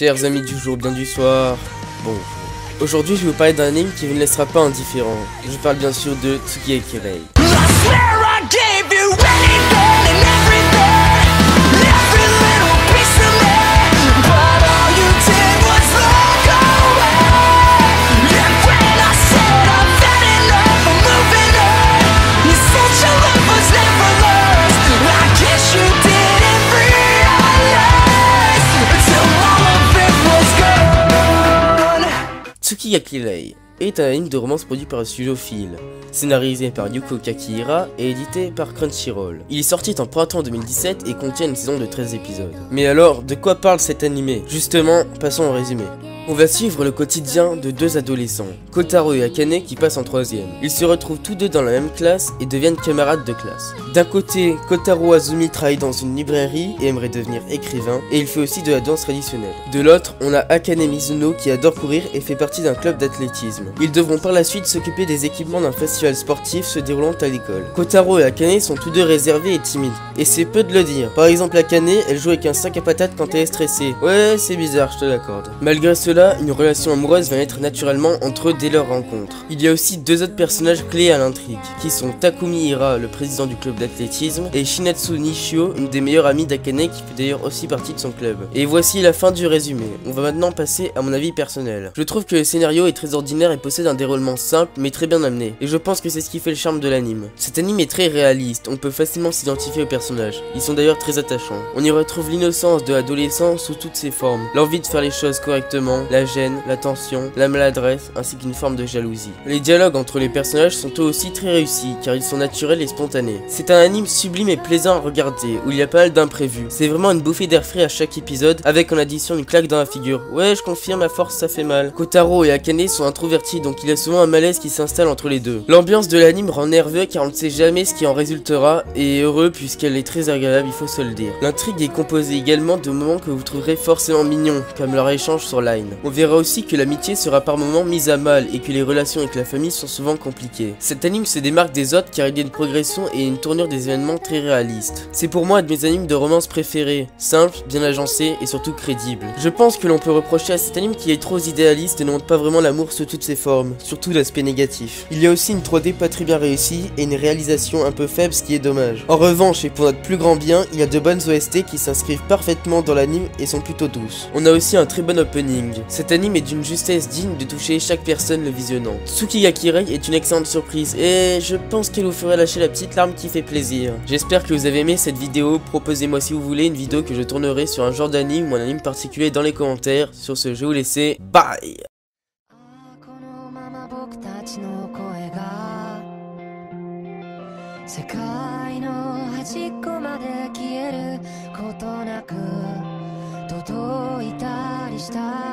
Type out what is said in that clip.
Chers amis du jour, bien du soir, bon, aujourd'hui je vais vous parler d'un anime qui vous ne laissera pas indifférent. Je parle bien sûr de Tsukihaki Rei. Tsukihaki Rei est un anime de romance produit par le studio Phil, scénarisé par Yuko Kakihira et édité par Crunchyroll. Il est sorti en printemps 2017 et contient une saison de 13 épisodes. Mais alors, de quoi parle cet animé? Justement, passons au résumé. On va suivre le quotidien de deux adolescents, Kotaro et Akane, qui passent en 3ème. Ils se retrouvent tous deux dans la même classe et deviennent camarades de classe. D'un côté, Kotaro Azumi travaille dans une librairie et aimerait devenir écrivain, et il fait aussi de la danse traditionnelle. De l'autre, on a Akane Mizuno qui adore courir et fait partie d'un club d'athlétisme. Ils devront par la suite s'occuper des équipements d'un festival sportif se déroulant à l'école. Kotaro et Akane sont tous deux réservés et timides, et c'est peu de le dire. Par exemple, Akane, elle joue avec un sac à patates quand elle est stressée. Ouais, c'est bizarre, je te l'accorde. Malgré cela, une relation amoureuse va naître naturellement entre eux dès leur rencontre. Il y a aussi deux autres personnages clés à l'intrigue, qui sont Takumi Hira, le président du club d'athlétisme, et Shinatsu Nishio, une des meilleures amies d'Akane qui fait d'ailleurs aussi partie de son club. Et voici la fin du résumé. On va maintenant passer à mon avis personnel. Je trouve que le scénario est très ordinaire et possède un déroulement simple mais très bien amené. Et je pense que c'est ce qui fait le charme de l'anime. Cet anime est très réaliste, on peut facilement s'identifier aux personnages. Ils sont d'ailleurs très attachants. On y retrouve l'innocence de l'adolescent sous toutes ses formes, l'envie de faire les choses correctement, la gêne, la tension, la maladresse, ainsi qu'une forme de jalousie. Les dialogues entre les personnages sont eux aussi très réussis, car ils sont naturels et spontanés. C'est un anime sublime et plaisant à regarder, où il y a pas mal d'imprévus. C'est vraiment une bouffée d'air frais à chaque épisode, avec en addition une claque dans la figure. Ouais, je confirme, à force ça fait mal. Kotaro et Akane sont introvertis, donc il y a souvent un malaise qui s'installe entre les deux. L'ambiance de l'anime rend nerveux car on ne sait jamais ce qui en résultera, et heureux puisqu'elle est très agréable, il faut se le dire. L'intrigue est composée également de moments que vous trouverez forcément mignons, comme leur échange sur Line. On verra aussi que l'amitié sera par moments mise à mal et que les relations avec la famille sont souvent compliquées. Cet anime se démarque des autres car il y a une progression et une tournure des événements très réalistes. C'est pour moi un de mes animes de romance préférés, simple, bien agencé et surtout crédible. Je pense que l'on peut reprocher à cet anime qu'il est trop idéaliste et ne montre pas vraiment l'amour sous toutes ses formes, surtout l'aspect négatif. Il y a aussi une 3D pas très bien réussie et une réalisation un peu faible, ce qui est dommage. En revanche, et pour notre plus grand bien, il y a de bonnes OST qui s'inscrivent parfaitement dans l'anime et sont plutôt douces. On a aussi un très bon opening. Cet anime est d'une justesse digne de toucher chaque personne le visionnant. Tsukihaki Rei est une excellente surprise et je pense qu'elle vous fera lâcher la petite larme qui fait plaisir. J'espère que vous avez aimé cette vidéo. Proposez-moi si vous voulez une vidéo que je tournerai sur un genre d'anime ou un anime particulier dans les commentaires. Sur ce, je vais vous laisser. Bye. 世界の端っこまで消えることなく届いたりした